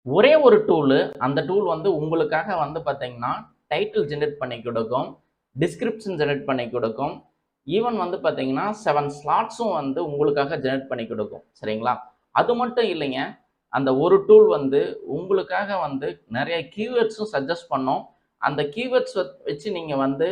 ஒரே ஒரு டூலு, அந்த டூல் வந்து உங்களுக்காக வந்து பார்த்தீங்கன்னா, டைட்டில் ஜெனரேட் பண்ணி கொடுக்கும், டிஸ்கிரிப்ஷன் ஜெனரேட் பண்ணி கொடுக்கும். ஈவன் வந்து பார்த்தீங்கன்னா, 7 ஸ்லாட்ஸும் வந்து உங்களுக்காக ஜெனரேட் பண்ணி கொடுக்கும். சரிங்களா? அது மட்டும் இல்லைங்க. அந்த ஒரு டூல் வந்து உங்களுக்காக வந்து நெறைய கீவேர்ட்ஸும் சஜெஸ்ட் பண்ணும். அந்த கீவேர்ட்ஸ் வச்சு நீங்க வந்து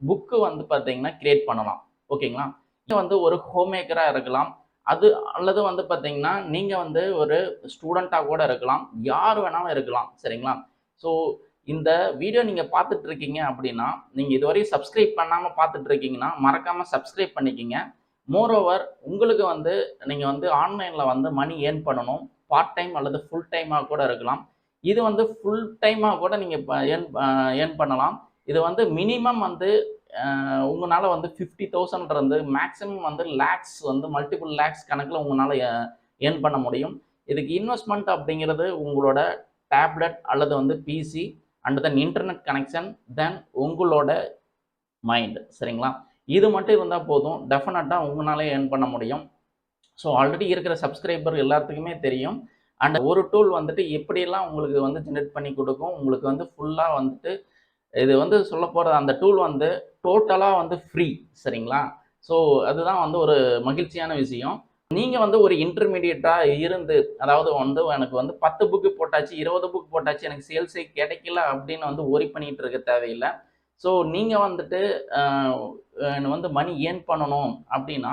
புக் வந்து பார்த்தீங்கன்னா, கிரியேட் பண்ணலாம். ஓகேங்களா? நீங்க வந்து ஒரு ஹோம் மேக்கரா இருக்கலாம். அது அல்லது வந்து பார்த்தீங்கன்னா, நீங்க வந்து ஒரு ஸ்டூடெண்ட்டா கூட இருக்கலாம். யார் வேணாலும் இருக்கலாம். சரிங்களா? ஸோ இந்த வீடியோ நீங்க பார்த்துட்டு இருக்கீங்க அப்படின்னா, நீங்க இதுவரையும் சப்ஸ்கிரைப் பண்ணாம பார்த்துட்டு இருக்கீங்கன்னா, மறக்காம சப்ஸ்கிரைப் பண்ணிக்கங்க. மோரோவர் உங்களுக்கு வந்து நீங்க வந்து ஆன்லைன்ல வந்து மணி ஏர்ன் பண்ணணும். பார்ட் டைம் அல்லது ஃபுல் டைமா கூட இருக்கலாம். இது வந்து ஃபுல் டைமா கூட நீங்க ஏர்ன் பண்ணலாம். இது வந்து மினிமம் வந்து உங்கனால வந்து 50,000 இருந்து மேக்ஸிமம் வந்து லேக்ஸ் வந்து மல்டிபிள் லேக்ஸ் கணக்குல உங்கனால ஏர்ன் பண்ண முடியும். இதுக்கு இன்வெஸ்ட்மென்ட் அப்படிங்கிறது உங்களோட டேப்லெட் அல்லது வந்து PC and then internet connection, then உங்களோட மைண்ட். சரிங்களா? இது மட்டும் இருந்தா போதும். டெஃபினட்டா உங்கனால ஏர்ன் பண்ண முடியும். ஸோ ஆல்ரெடி இருக்கிற சப்ஸ்கிரைபர் எல்லாத்துக்குமே தெரியும். அண்ட் ஒரு டூல் வந்துட்டு எப்படியெல்லாம் உங்களுக்கு வந்து ஜெனரேட் பண்ணி கொடுக்கும். உங்களுக்கு வந்து ஃபுல்லா வந்துட்டு இது வந்து சொல்லப்போற அந்த டூல் வந்து டோட்டலா வந்து ஃப்ரீ. சரிங்களா? ஸோ அதுதான் வந்து ஒரு மகிழ்ச்சியான விஷயம். நீங்க வந்து ஒரு இன்டர்மீடியேட்டா இருந்து, அதாவது வந்து எனக்கு வந்து 10 புக் போட்டாச்சு, 20 புக் போட்டாச்சு, எனக்கு சேல்ஸே கிடைக்கல அப்படின்னு வந்து வொரி பண்ணிட்டு இருக்க தேவையில்ல. ஸோ நீங்க வந்துட்டு அ வந்து மணி ஏர்ன் பண்ணணும் அப்படின்னா,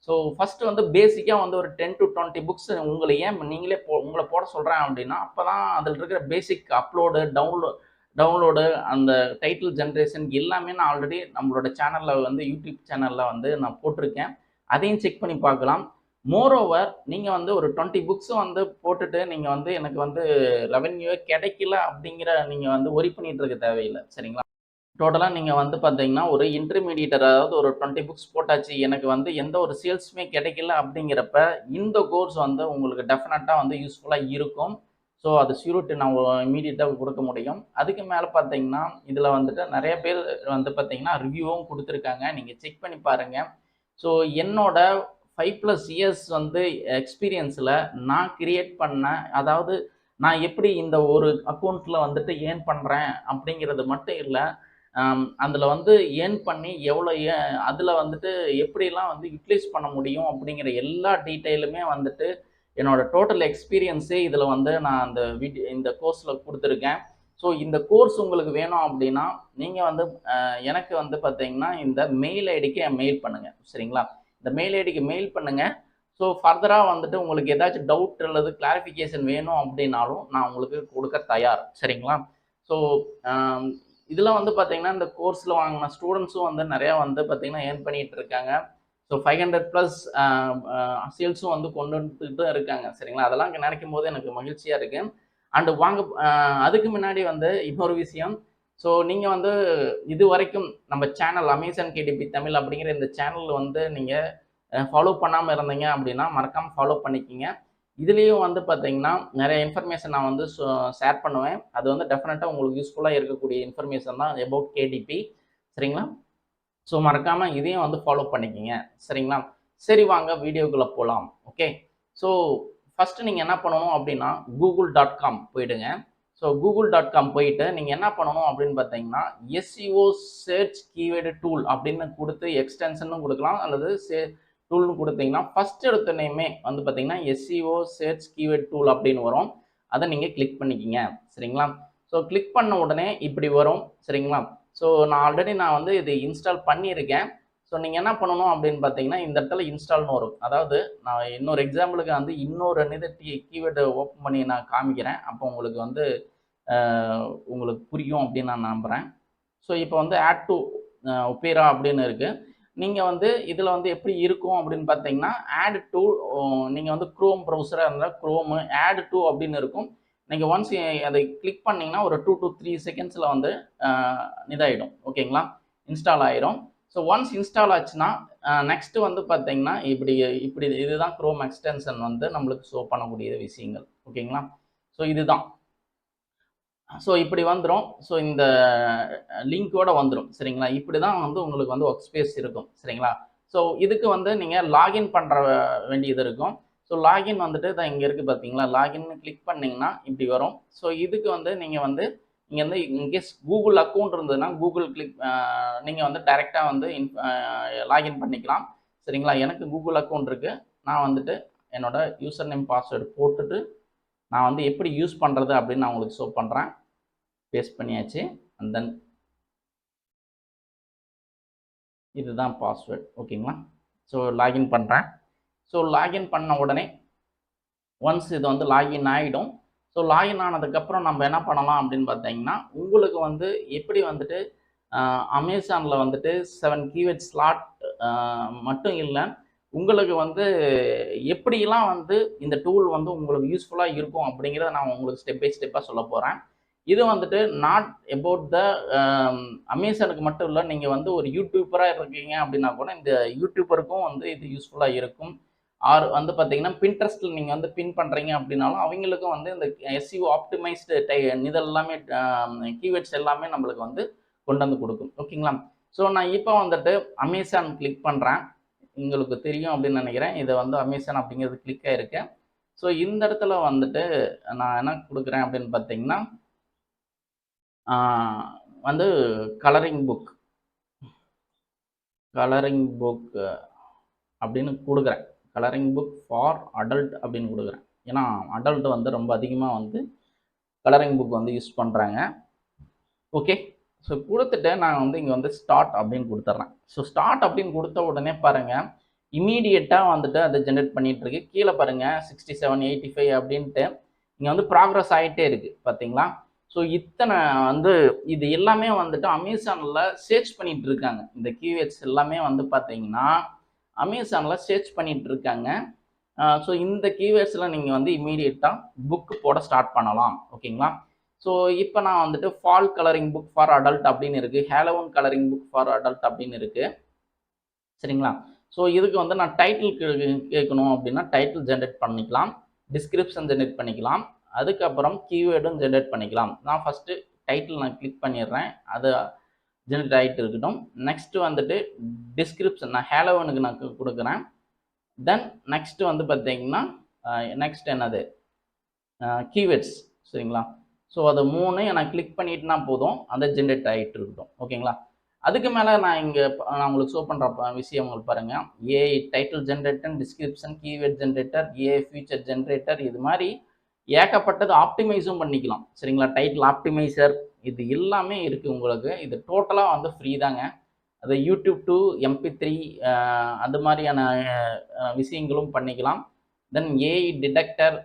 ஸோ ஃபர்ஸ்ட் வந்து பேசிக்கா வந்து ஒரு 10 to 20 புக்ஸ் உங்கள ஏன் நீங்களே உங்கள போட சொல்றேன் அப்படின்னா, அப்பதான் அதில இருக்கிற பேசிக் அப்லோடு, டவுன்லோடு அந்த டைட்டில் ஜெனரேஷன் எல்லாமே நான் ஆல்ரெடி நம்மளோட சேனல்ல வந்து யூடியூப் சேனல்ல வந்து நான் போட்டிருக்கேன். அதையும் செக் பண்ணி பார்க்கலாம். மோரோவர் நீங்க வந்து ஒரு 20 புக்ஸ் வந்து போட்டுட்டு நீங்க வந்து எனக்கு வந்து ரெவென்யூவே கிடைக்கல அப்படிங்கிற நீங்க வந்து வொரி பண்ணிட்டு இருக்க தேவையில்ல. சரிங்களா? டோட்டலா நீங்க வந்து பார்த்தீங்கன்னா, ஒரு இன்டர்மீடியேட்டர் அதாவது ஒரு 20 புக்ஸ் போட்டாச்சு. எனக்கு வந்து எந்த ஒரு சேல்ஸுமே கிடைக்கல அப்படிங்கிறப்ப, இந்த கோர்ஸ் வந்து உங்களுக்கு டெஃபினட்டா வந்து யூஸ்ஃபுல்லா இருக்கும். ஸோ அது ஷ்யூரிட்டி நான் இம்மீடியட்டா குடுக்க முடியும். அதுக்கு மேல பார்த்தீங்கன்னா, இதுல வந்துட்டு நெறைய பேர் வந்து பார்த்தீங்கன்னா, ரிவ்யூவும் குடுத்துருக்காங்க. நீங்க செக் பண்ணி பாருங்க. ஸோ என்னோட 5+ இயர்ஸ் வந்து எக்ஸ்பீரியன்ஸ்ல நான் கிரியேட் பண்ண, அதாவது நான் எப்படி இந்த ஒரு அக்கவுண்ட்ல வந்துட்டு ஏர்ன் பண்றேன் அப்படிங்கிறது மட்டும் இல்ல. அதில வந்து ஏர்ன் பண்ணி எவ்வளோ அதில வந்துட்டு எப்படிலாம் வந்து யுட்டிலைஸ் பண்ண முடியும் அப்படிங்கிற எல்லா டீட்டெயிலுமே வந்துட்டு என்னோட டோட்டல் எக்ஸ்பீரியன்ஸே இதில வந்து நான் அந்த இந்த கோர்ஸ்ல குடுத்துருக்கேன். ஸோ இந்த கோர்ஸ் உங்களுக்கு வேணும் அப்படின்னா, நீங்க வந்து எனக்கு வந்து பார்த்தீங்கன்னா, இந்த மெயில் ஐடிக்கு மெயில் பண்ணுங்க. சரிங்களா? இந்த மெயில் ஐடிக்கு மெயில் பண்ணுங்க. ஸோ ஃபர்தரா வந்துட்டு உங்களுக்கு ஏதாச்சும் டவுட் அல்லது கிளாரிஃபிகேஷன் வேணும் அப்படின்னாலும், நான் உங்களுக்கு குடுக்க தயார். சரிங்களா? ஸோ அ இதில வந்து பார்த்தீங்கன்னா, இந்த கோர்ஸ்ல வாங்குன ஸ்டூடண்ட்ஸும் வந்து நெறையா வந்து பார்த்தீங்கன்னா, ஏர்ன் பண்ணிட்டு இருக்காங்க. ஸோ 500 பிளஸ் அ அ சேல்ஸும் வந்து கொண்டு வந்துட்டு இருக்காங்க. சரிங்களா? அதெல்லாம் நினைக்கும்போது எனக்கு மகிழ்ச்சியா இருக்கு. அண்ட் வாங்க அதுக்கு முன்னாடி வந்து இன்னொரு விஷயம். ஸோ நீங்க வந்து இதுவரைக்கும் நம்ம சேனல் அமேசான் கேடிபி தமிழ் அப்படிங்கிற இந்த சேனல் வந்து நீங்க ஃபாலோ பண்ணாம இருந்தீங்க அப்படின்னா, மறக்காம ஃபாலோ பண்ணிக்கங்க. இதுலயும் வந்து பார்த்தீங்கன்னா, நெறைய இன்ஃபர்மேஷன் நான் வந்து ஷேர் பண்ணுவேன். அது வந்து டெஃபினட்டா உங்களுக்கு யூஸ்ஃபுல்லா இருக்கக்கூடிய இன்ஃபர்மேஷன் தான் அபௌட் கேடிபி. சரிங்களா? ஸோ மறக்காம இதையும் வந்து ஃபாலோ பண்ணிக்கங்க. சரிங்களா? சரி வாங்க வீடியோக்குள்ள போலாம். ஓகே. ஸோ ஃபர்ஸ்ட் நீங்க என்ன பண்ணணும் அப்படின்னா, google.com போயிடுங்க. ஸோ google.com போயிட்டு நீங்க என்ன பண்ணணும் அப்படின்னு பார்த்தீங்கன்னா, எஸ்இஓ சர்ச் கீவேர்ட் டூல் அப்படின்னு குடுத்து எக்ஸ்டென்ஷனும் குடுக்கலாம். அல்லது டூல்னு குடுத்தீங்கன்னா, ஃபர்ஸ்ட் எடுத்தோனேயுமே வந்து பார்த்தீங்கன்னா, எஸ்இஓ சர்ச் கீவேர்ட் டூல் அப்படின்னு வரும். அத நீங்க கிளிக் பண்ணிக்கங்க. சரிங்களா? ஸோ கிளிக் பண்ண உடனே இப்படி வரும். சரிங்களா? ஸோ நான் வந்து இது இன்ஸ்டால் பண்ணியிருக்கேன். ஸோ நீங்க என்ன பண்ணணும் அப்படின்னு பார்த்தீங்கன்னா, இந்த இடத்துல இன்ஸ்டால்ன்னு வரும். அதாவது நான் இன்னொரு எக்ஸாம்பிளுக்கு வந்து இன்னொரு கீவேர்டு ஓப்பன் பண்ணி நான் காமிக்கிறேன். அப்போ உங்களுக்கு வந்து அ உங்களுக்கு புரியும் அப்படின்னு நான் நம்புறேன். ஸோ இப்போ வந்து ஆட் டூ ஒபேரா அப்படின்னு இருக்கு. நீங்க வந்து இதுல வந்து எப்படி இருக்கும் அப்படின்னு பார்த்தீங்கன்னா, ஆட் டூ நீங்க வந்து குரோம் ப்ரௌசரா இருந்தா குரோமு, ஆட் டூ அப்படின்னு இருக்கும். நீங்க ஒன்ஸ் அதை கிளிக் பண்ணீங்கன்னா, ஒரு 2 to 3 செகண்ட்ஸ்ல வந்து அ இதாயிடும். ஓகேங்களா? இன்ஸ்டால் ஆயிரும். ஸோ ஒன்ஸ் இன்ஸ்டால் ஆச்சுன்னா, நெக்ஸ்ட் வந்து பார்த்தீங்கன்னா, இப்படி இப்படி இதுதான் குரோம் எக்ஸ்டென்ஷன் வந்து நம்மளுக்கு ஷோ பண்ணக்கூடிய விஷயங்கள். ஓகேங்களா? ஸோ இதுதான். ஸோ இப்படி வந்துரும். ஸோ இந்த லிங்கோட வந்துரும். சரிங்களா? இப்படி தான் வந்து உங்களுக்கு வந்து ஒர்க் ஸ்பேஸ் இருக்கும். சரிங்களா? ஸோ இதுக்கு வந்து நீங்க லாகின் பண்ற வேண்டியது இருக்கும். ஸோ லாகின் வந்துட்டு தான் இங்கே இருக்குது பார்த்தீங்களா, லாகின்னு கிளிக் பண்ணிங்கன்னா இப்படி வரும். ஸோ இதுக்கு வந்து நீங்கள் வந்து இங்கே வந்து இன்கேஸ் கூகுள் அக்கௌண்ட் இருந்ததுன்னா கூகுள் நீங்கள் வந்து டைரெக்டாக வந்து லாகின் பண்ணிக்கலாம். சரிங்களா, எனக்கு கூகுள் அக்கௌண்ட் இருக்குது. நான் வந்துட்டு என்னோட யூசர் நேம் பாஸ்வேர்டு போட்டுட்டு நான் வந்து எப்படி யூஸ் பண்ணுறது அப்படின்னு நான் உங்களுக்கு ஷோ பண்ணுறேன். பேஸ்ட் பண்ணியாச்சு. அண்ட் தென் இதுதான் பாஸ்வேர்டு. ஓகேங்களா, ஸோ லாகின் பண்ணுறேன். ஸோ லாகின் பண்ண உடனே ஒன்ஸ் இது வந்து லாகின் ஆகிடும். ஸோ லாகின் ஆனதுக்கப்புறம் நம்ம என்ன பண்ணலாம் அப்படின்னு பார்த்தீங்கன்னா, உங்களுக்கு வந்து எப்படி வந்துட்டு அமேசானில் வந்துட்டு 7 கீவேர்ட் ஸ்லாட் மட்டும் இல்லை, உங்களுக்கு வந்து எப்படிலாம் வந்து இந்த டூல் வந்து உங்களுக்கு யூஸ்ஃபுல்லாக இருக்கும் அப்படிங்கிறத நான் உங்களுக்கு ஸ்டெப் பை ஸ்டெப்பாக சொல்ல போகிறேன். இது வந்துட்டு நாட் அபவுட் த அமேசானுக்கு மட்டும் இல்லை, நீங்கள் வந்து ஒரு யூடியூபராக இருக்கீங்க அப்படின்னா கூட இந்த யூடியூபருக்கும் வந்து இது யூஸ்ஃபுல்லாக இருக்கும். ஆர் வந்து பார்த்தீங்கன்னா பின்ட்ரெஸ்ட்டில் நீங்கள் வந்து பின் பண்ணுறீங்க அப்படின்னாலும் அவங்களுக்கும் வந்து இந்த எஸ்இஓ ஆப்டிமைஸ்டு இதெல்லாமே கீவேர்ட்ஸ் எல்லாமே நம்மளுக்கு வந்து கொண்டு வந்து கொடுக்கும். ஓகேங்களா, ஸோ நான் இப்போ வந்துட்டு அமேசான் கிளிக் பண்ணுறேன். உங்களுக்கு தெரியும் அப்படின்னு நினைக்கிறேன், இதை வந்து அமேசான் அப்படிங்கிறது கிளிக் ஆகிருக்கு. ஸோ இந்த இடத்துல வந்துட்டு நான் என்ன கொடுக்குறேன் அப்படின்னு பார்த்தீங்கன்னா வந்து கலரிங் புக் அப்படின்னு கொடுக்குறேன். கலரிங் புக் ஃபார் அடல்ட் அப்படின்னு கொடுக்குறேன். ஏன்னா அடல்ட் வந்து ரொம்ப அதிகமாக வந்து கலரிங் புக் வந்து யூஸ் பண்ணுறாங்க. ஓகே, ஸோ கொடுத்துட்டு நான் வந்து இங்கே வந்து ஸ்டார்ட் அப்படின்னு கொடுத்துட்றேன். ஸோ ஸ்டார்ட் அப்படின்னு கொடுத்த உடனே பாருங்கள், இமீடியட்டாக வந்துட்டு அதை ஜென்ரேட் பண்ணிகிட்டு இருக்கு. கீழே பாருங்கள் 67, 85 அப்படின்ட்டு இங்கே வந்து ப்ராக்ரஸ் ஆகிட்டே இருக்குது பார்த்தீங்களா. ஸோ இத்தனை வந்து இது எல்லாமே வந்துட்டு அமேசானில் சர்ச் பண்ணிகிட்டு இருக்காங்க. இந்த கீவேர்ட்ஸ் எல்லாமே வந்து பார்த்தீங்கன்னா அமேசானில் சர்ச் பண்ணிகிட்டு இருக்காங்க. ஸோ இந்த கீவேர்ட்ஸில் நீங்கள் வந்து இமீடியட்டாக புக்கு போட ஸ்டார்ட் பண்ணலாம். ஓகேங்களா, ஸோ இப்போ நான் வந்துட்டு fall colouring book for adult அப்படின்னு இருக்குது, Halloween colouring book for adult அப்படின்னு இருக்குது. சரிங்களா, ஸோ இதுக்கு வந்து நான் டைட்டில் கேட்கணும் அப்படின்னா டைட்டில் ஜென்ரேட் பண்ணிக்கலாம், டிஸ்கிரிப்ஷன் ஜென்ரேட் பண்ணிக்கலாம், அதுக்கப்புறம் கீவேர்டும் ஜென்ரேட் பண்ணிக்கலாம். நான் ஃபஸ்ட்டு டைட்டில் நான் கிளிக் பண்ணிடுறேன், அது ஜென்ரேட் ஆகிட்டு இருக்கட்டும். நெக்ஸ்ட்டு வந்துட்டு டிஸ்கிரிப்ஷன் நான் ஹாலோவினுக்கு நான் கொடுக்குறேன். தென் நெக்ஸ்ட்டு வந்து பார்த்தீங்கன்னா நெக்ஸ்ட் என்னது கீவேர்ட்ஸ். சரிங்களா, ஸோ அது 3 நான் கிளிக் பண்ணிட்டுனா போதும், அதை ஜென்ரேட் ஆகிட்டு இருக்கட்டும். ஓகேங்களா, அதுக்கு மேலே நான் உங்களுக்கு ஷோ பண்ணுற விஷயம் உங்களுக்கு பாருங்கள், AI title generator, description, keyword generator, AI future generator, இது மாதிரி ஏகப்பட்டது ஆப்டிமைஸும் பண்ணிக்கலாம். சரிங்களா, டைட்டில் ஆப்டிமைசர் இது எல்லாமே இருக்குது உங்களுக்கு. இது டோட்டலாக வந்து ஃப்ரீ தாங்க. அது யூடியூப் டு MP3 அது மாதிரியான விஷயங்களும் பண்ணிக்கலாம். Then AI detector,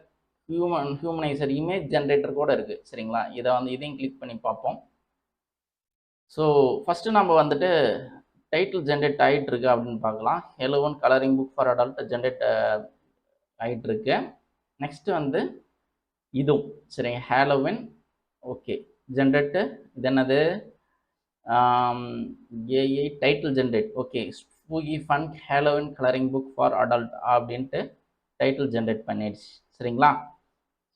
humaniser, image generator கூட இருக்குது. சரிங்களா, இதை வந்து இதையும் கிளிக் பண்ணி பார்ப்போம். ஸோ ஃபஸ்ட்டு நம்ம வந்துட்டு டைட்டில் ஜென்ரேட் ஆகிட்டு இருக்கு அப்படின்னு பார்க்கலாம். Halloween colouring book for adult generate ஆகிட்டு இருக்கு. நெக்ஸ்ட்டு வந்து இதுவும் சரிங்க, ஹாலோவின். ஓகே, ஜென்ரேட்டு இது என்னது AI title generate. Okay, spooky fun Halloween colouring book for adult அப்படின்ட்டு டைட்டில் ஜென்ரேட் பண்ணிடுச்சு. சரிங்களா,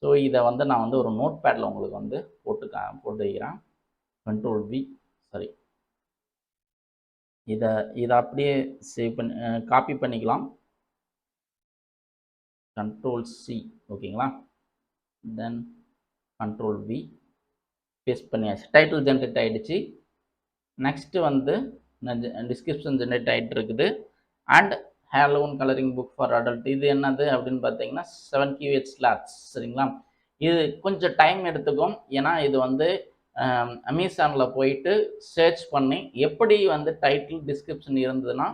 ஸோ இதை வந்து நான் வந்து ஒரு நோட் பேடில் உங்களுக்கு வந்து போட்டு வைக்கிறேன். Ctrl+V, சாரி, இதை அப்படியே சேவ் பண்ணி காப்பி பண்ணிக்கலாம். Ctrl+C, ஓகேங்களா, தென் Ctrl+V பேஸ்ட் பண்ணியாச்சு. டைட்டில் ஜென்ரேட் ஆகிடுச்சு. நெக்ஸ்ட்டு வந்து டிஸ்கிரிப்ஷன் ஜென்ரேட் ஆகிட்டு இருக்குது. And Halloween colouring book for adult இது என்னது அப்படின்னு பார்த்தீங்கன்னா 7 கீவேர்ட் ஸ்லாட்ஸ். சரிங்களா, இது கொஞ்சம் டைம் எடுத்துக்கும். ஏன்னா இது வந்து அமேசானில் போயிட்டு சர்ச் பண்ணி எப்படி வந்து டைட்டில் டிஸ்கிரிப்ஷன் இருந்ததுன்னா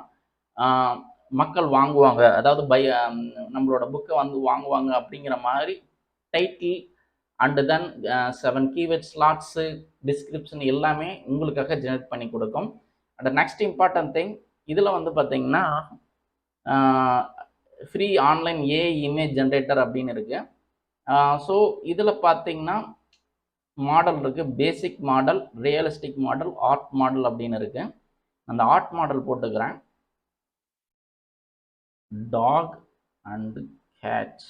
மக்கள் வாங்குவாங்க, அதாவது நம்மளோட புக்கை வந்து வாங்குவாங்க அப்படிங்கிற மாதிரி title and then 7 keyword slots, description எல்லாமே உங்களுக்காக ஜெனரேட் பண்ணி கொடுக்கும். அண்ட் நெக்ஸ்ட் இம்பார்ட்டன்ட் திங், இதில் வந்து பார்த்தீங்கன்னா free online AI image generator அப்படின்னு இருக்குது. ஸோ இதில் பார்த்தீங்கன்னா மாடல் இருக்குது, basic model, realistic model, art model அப்படின்னு இருக்குது. அந்த ஆர்ட் மாடல் போட்டுக்கிறேன். டாக் அண்ட் கேட்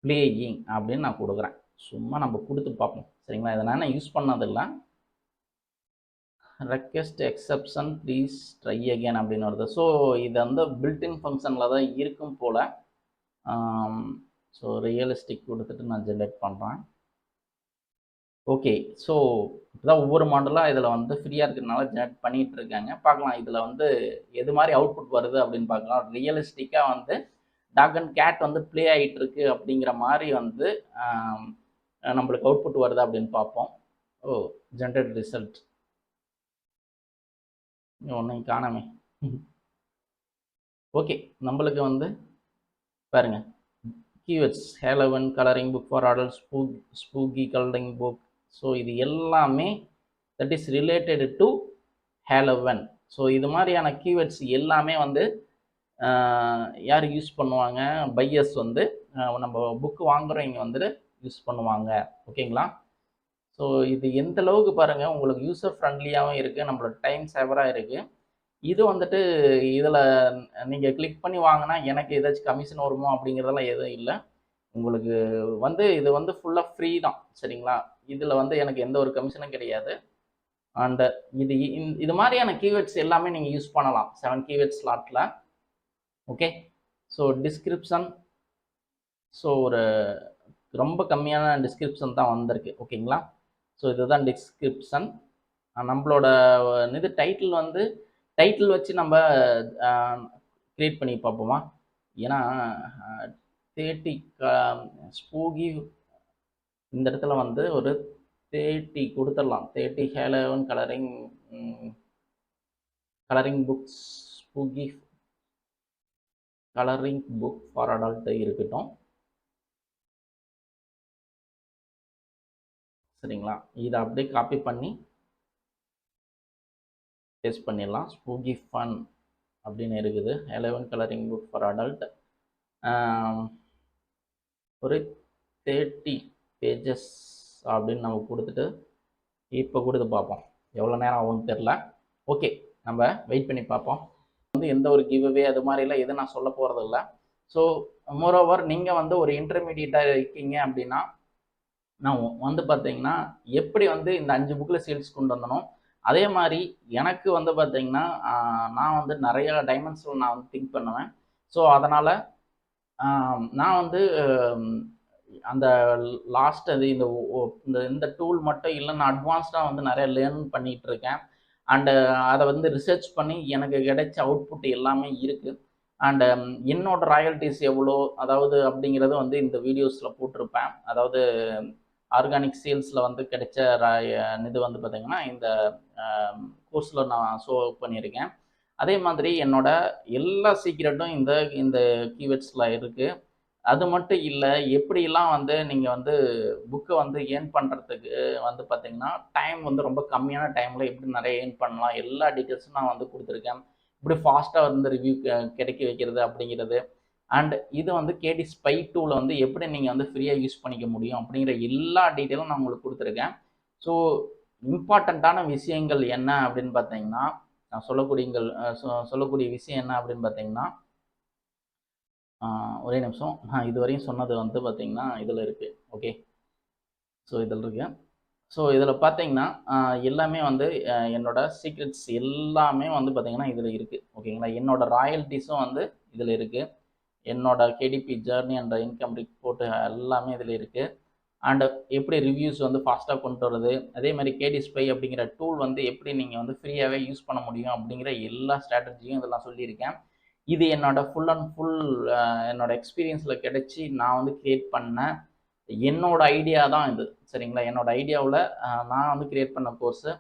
பிளேயிங் அப்படின்னு நான் கொடுக்குறேன். சும்மா நம்ம கொடுத்து பார்ப்போம். சரிங்களா, இதை நான் யூஸ் பண்ணதில்லை. Request exception please try again அப்படின்னு வருது. ஸோ இது வந்து பில்டின் ஃபங்க்ஷனில் தான் இருக்கும் போல். ஸோ ரியலிஸ்டிக் கொடுத்துட்டு நான் ஜென்ரேட் பண்ணுறேன். ஓகே, ஸோ இப்போதான் ஒவ்வொரு மாடலாக இதில் வந்து ஃப்ரீயாக இருக்கிறதுனால ஜென்ரேட் பண்ணிகிட்டு இருக்காங்க. பார்க்கலாம் இதில் வந்து எது மாதிரி அவுட்புட் வருது அப்படின்னு பார்க்கலாம். ரியலிஸ்டிக்காக வந்து டாக் அண்ட் கேட் வந்து ப்ளே ஆகிட்டு இருக்கு அப்படிங்கிற மாதிரி வந்து நம்மளுக்கு அவுட்புட் வருது அப்படின்னு பார்ப்போம். ஓ, ஜென்ரேட் ரிசல்ட் ஒன்றையும் காணாமே. ஓகே, நம்மளுக்கு வந்து பாருங்க, keywords Halloween colouring book for adult, spooky colouring book. So இது எல்லாமே that is related to Halloween. So இது மாதிரியான கீவேர்ட்ஸ் எல்லாமே வந்து யார் யூஸ் பண்ணுவாங்க? பையர்ஸ் வந்து நம்ம புக்கு வாங்குறவங்க வந்துட்டு யூஸ் பண்ணுவாங்க. ஓகேங்களா? ஸோ இது எந்த அளவுக்கு பாருங்கள் உங்களுக்கு யூசர் ஃப்ரெண்ட்லியாகவும் இருக்குது, நம்மளோட டைம் சேவராக இருக்குது. இது வந்துட்டு இதில் நீங்கள் கிளிக் பண்ணி வாங்கினா எனக்கு ஏதாச்சும் கமிஷன் வருமோ அப்படிங்கிறதெல்லாம் எதுவும் இல்லை. உங்களுக்கு வந்து இது வந்து ஃபுல்லாக ஃப்ரீ தான். சரிங்களா? இதில் வந்து எனக்கு எந்த ஒரு கமிஷனும் கிடையாது. அண்ட் இது மாதிரியான கீவேர்ட்ஸ் எல்லாமே நீங்கள் யூஸ் பண்ணலாம் 7 கீவேர்ட்ஸ் ஸ்லாட்டில். ஓகே, ஸோ டிஸ்கிரிப்ஷன், ஸோ ஒரு ரொம்ப கம்மியான டிஸ்கிரிப்ஷன் தான் வந்திருக்கு. ஓகேங்களா? ஸோ இதுதான் டிஸ்கிரிப்ஷன். நம்மளோட இது டைட்டில் வந்து டைட்டில் வச்சு நம்ம க்ரியேட் பண்ணி பார்ப்போமா? ஏன்னா 30 ஸ்பூகி இந்த இடத்துல வந்து ஒரு 30 கொடுத்துடலாம். 30 Halloween colouring books, spooky colouring book for adult இருக்கட்டும். சரிங்களா? இதை அப்படியே காப்பி பண்ணி பேஸ்ட் பண்ணிடலாம். ஸ்பூகி ஃபன் அப்படின்னு இருக்குது. ஹேலோவின் கலரிங் புக் ஃபார் அடல்ட். ஒரு 30 பேஜஸ் அப்படின்னு நம்ம கொடுத்துட்டு இப்போ கொடுத்து பார்ப்போம். எவ்வளோ நேரம் ஆகும்னு தெரில. ஓகே, நம்ம வெயிட் பண்ணி பார்ப்போம். வந்து எந்த ஒரு கிவ்அவே அது மாதிரிலாம் எதுவும் நான் சொல்ல போகிறது இல்லை. ஸோ மோரோவர் நீங்கள் வந்து ஒரு இன்டர்மீடியட்டாக இருக்கீங்க அப்படின்னா நான் வந்து பார்த்தீங்கன்னா எப்படி வந்து இந்த 5 புக்கில் சேல்ஸ் கொண்டு வந்தனோ அதே மாதிரி எனக்கு வந்து பார்த்தீங்கன்னா நான் வந்து நிறைய டைமென்ஷனில் நான் வந்து திங்க் பண்ணுவேன். ஸோ அதனால் நான் வந்து அந்த லாஸ்ட் அது இந்த டூல் மட்டும் இல்லை, நான் அட்வான்ஸ்டாக வந்து நிறைய லேர்ன் பண்ணிகிட்டு இருக்கேன். அண்டு அதை வந்து ரிசர்ச் பண்ணி எனக்கு கிடைச்ச அவுட்புட் எல்லாமே இருக்குது. அண்டு என்னோட ராயல்ட்டிஸ் எவ்வளோ அதாவது அப்படிங்கிறத வந்து இந்த வீடியோஸில் போட்டிருப்பேன். அதாவது ஆர்கானிக் சேல்ஸில் வந்து கிடைச்ச இது வந்து பார்த்திங்கன்னா இந்த கோர்ஸில் நான் ஷோ பண்ணியிருக்கேன். அதே மாதிரி என்னோட எல்லா சீக்ரெட்டும் இந்த கீவேர்ட்ஸில் இருக்குது. அது மட்டும் இல்லை, எப்படிலாம் வந்து நீங்கள் வந்து புக்கை வந்து ஏர்ன் பண்ணுறதுக்கு வந்து பார்த்திங்கன்னா டைம் வந்து ரொம்ப கம்மியான டைமில் எப்படி நிறைய ஏர்ன் பண்ணலாம் எல்லா டீட்டெயில்ஸும் நான் வந்து கொடுத்துருக்கேன். இப்படி ஃபாஸ்ட்டாக வந்து ரிவ்யூ கிடைக்க வைக்கிறது அப்படிங்கிறது. அண்ட் இது வந்து கேடி ஸ்பை டூவில் வந்து எப்படி நீங்கள் வந்து ஃப்ரீயாக யூஸ் பண்ணிக்க முடியும் அப்படிங்கிற எல்லா டீட்டெயிலும் நான் உங்களுக்கு கொடுத்துருக்கேன். ஸோ இம்பார்ட்டண்ட்டான விஷயங்கள் என்ன அப்படின்னு பார்த்தீங்கன்னா நான் சொல்லக்கூடிய விஷயம் என்ன அப்படின்னு பார்த்தீங்கன்னா ஒரே நிமிஷம். நான் இதுவரையும் சொன்னது வந்து பார்த்தீங்கன்னா இதில் இருக்குது. ஓகே, ஸோ இதில் இருக்கு. ஸோ இதில் பார்த்தீங்கன்னா எல்லாமே வந்து என்னோட சீக்ரெட்ஸ் எல்லாமே வந்து பார்த்தீங்கன்னா இதில் இருக்குது. ஓகேங்களா? என்னோட ராயல்ட்டிஸும் வந்து இதில் இருக்குது. என்னோட KDP journey and income report எல்லாமே இதில் இருக்குது. அண்ட் எப்படி ரிவ்யூஸ் வந்து ஃபாஸ்ட்டாக கொண்டு வருது, அதே மாதிரி கேடி ஸ்பை அப்படிங்கிற டூல் வந்து எப்படி நீங்கள் வந்து ஃப்ரீயாகவே யூஸ் பண்ண முடியும் அப்படிங்கிற எல்லா ஸ்ட்ராட்டஜியும் இதெல்லாம் சொல்லியிருக்கேன். இது என்னோட ஃபுல் அண்ட் ஃபுல் என்னோட எக்ஸ்பீரியன்ஸில் கிடைச்சி நான் வந்து க்ரியேட் பண்ண என்னோட ஐடியா தான் இது. சரிங்களா? என்னோட ஐடியாவில் நான் வந்து க்ரியேட் பண்ண கோர்ஸு.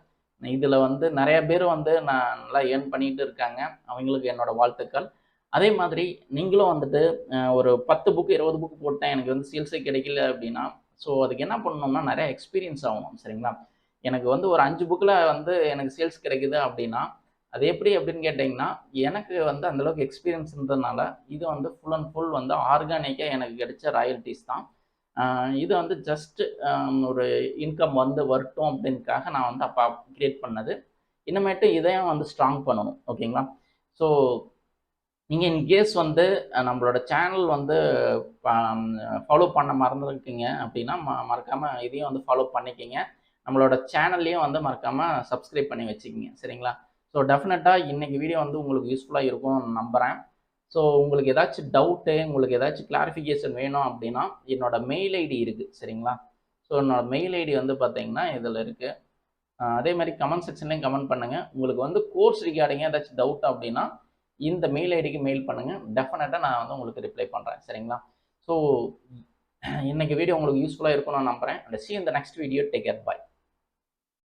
இதில் வந்து நிறைய பேர் வந்து நான் நல்லா ஏர்ன் பண்ணிகிட்டு இருக்காங்க. அவங்களுக்கு என்னோட வாழ்த்துக்கள். அதே மாதிரி நீங்களும் வந்துட்டு ஒரு 10 புக்கு 20 புக்கு போட்டேன் எனக்கு வந்து சேல்ஸே கிடைக்கல அப்படின்னா ஸோ அதுக்கு என்ன பண்ணணும்னா நிறைய எக்ஸ்பீரியன்ஸ் ஆகணும். சரிங்களா? எனக்கு வந்து ஒரு 5 புக்கில் வந்து எனக்கு சேல்ஸ் கிடைக்குது அப்படின்னா அது எப்படி அப்படின்னு கேட்டிங்கன்னா எனக்கு வந்து அந்தளவுக்கு எக்ஸ்பீரியன்ஸ் இருந்ததுனால இது வந்து ஃபுல் அண்ட் ஃபுல் வந்து ஆர்கானிக்காக எனக்கு கிடைச்ச ராயல்ட்டிஸ் தான். இது வந்து ஜஸ்ட் ஒரு இன்கம் வந்து வரட்டும் அப்படின்னுக்காக நான் வந்து அப்போ க்ரியேட் பண்ணது. இனிமேட்டு இதையும் வந்து ஸ்ட்ராங் பண்ணணும். ஓகேங்களா? ஸோ நீங்கள் இன்கேஸ் வந்து நம்மளோட சேனல் வந்து ஃபாலோ பண்ண மறந்துருக்கீங்க அப்படின்னா மறக்காமல் இதையும் வந்து ஃபாலோ பண்ணிக்கிங்க. நம்மளோட சேனல்லையும் வந்து மறக்காமல் சப்ஸ்கிரைப் பண்ணி வச்சுக்கிங்க. சரிங்களா? ஸோ டெஃபினட்டாக இன்றைக்கி வீடியோ வந்து உங்களுக்கு யூஸ்ஃபுல்லாக இருக்கும்னு நம்புகிறேன். ஸோ உங்களுக்கு ஏதாச்சும் டவுட்டு, உங்களுக்கு ஏதாச்சும் கிளாரிஃபிகேஷன் வேணும் அப்படின்னா என்னோட மெயில் ஐடி இருக்குது சரிங்களா. ஸோ என்னோட மெயில் ஐடி வந்து பார்த்தீங்கன்னா இதில் இருக்குது. அதே மாதிரி கமெண்ட் செக்ஷன்லேயும் கமெண்ட் பண்ணுங்கள். உங்களுக்கு வந்து கோர்ஸ் ரிகார்டிங்காக ஏதாச்சும் டவுட் அப்படின்னா இந்த மெயில் ஐடிக்கு மெயில் பண்ணுங்கள். டெஃபினட்டாக நான் வந்து உங்களுக்கு ரிப்ளை பண்ணுறேன் சரிங்களா. ஸோ இன்னைக்கு வீடியோ உங்களுக்கு யூஸ்ஃபுல்லாக இருக்கும்னு நான் நம்புகிறேன். See you in the next video. Take care. Bye.